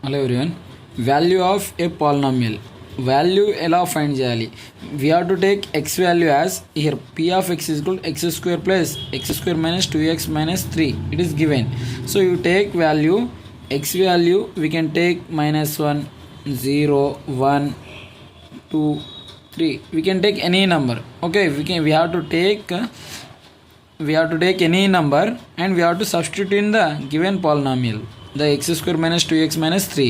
Hello everyone, value of A polynomial. Value ఎలా find చేయాలి? We have to take X value as here P of X is equal X square plus X square minus 2x minus 3. It is given. So you take value, x value we can take -1, 0, 1, 2, 3. We can take any number. Okay, we have to take any number and we have to substitute in the given polynomial, the x square minus 2x minus 3.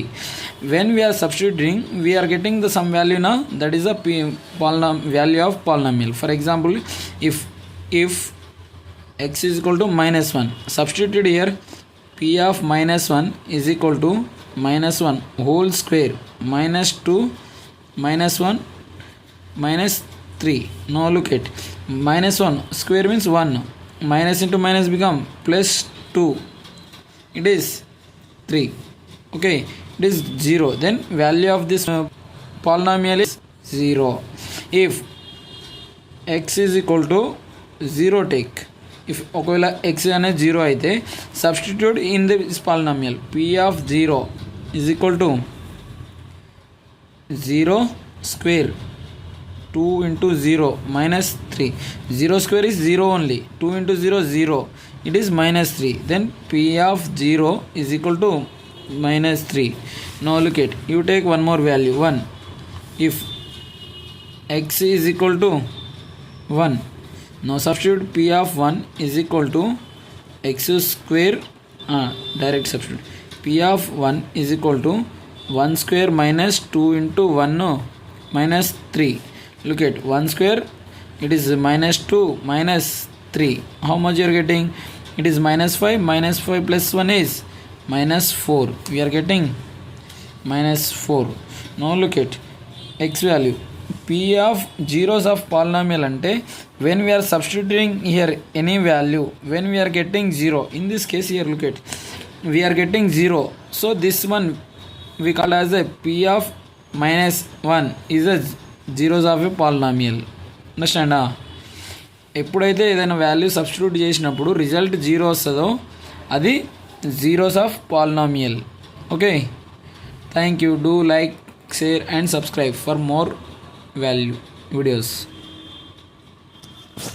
When we are substituting, we are getting the some value now, that is the value of polynomial. For example, if x is equal to -1, substituted here, p of -1 is equal to -1 whole square minus 2 minus 1 minus 3. Now look at -1 square means 1, minus into minus become plus 2, it is 3. Okay, it is 0. Then value of this polynomial is 0. If x is equal to 0, take if ఒకవేళ x అనేది 0 అయితే substitute in this polynomial, p of 0 is equal to 0 square 2 into 0 minus 3. 0 square is 0 only. 2 into 0 0. It is -3. Then p of 0 is equal to -3. Now look at, you take one more value 1. If x is equal to 1, now substitute p of 1 is equal to x square, direct substitute, p of 1 is equal to 1 square minus 2 into 1 minus 3. Look at 1 square, it is -2 minus 3. How much you are getting? It is -5. -5 plus 1 is -4. We are getting -4. Now look at x value, p of zeros of polynomial ante when we are substituting here any value, when we are getting 0, in this case here look at, we are getting 0, so this one we call as a p of -1 is a zeros of a polynomial. అండర్స్టాండా? ఎప్పుడైతే ఏదైనా value substitute చేసినప్పుడు result 0 వస్తుందో అది zeros of polynomial. Okay, thank you. Do like, share and subscribe for more value videos.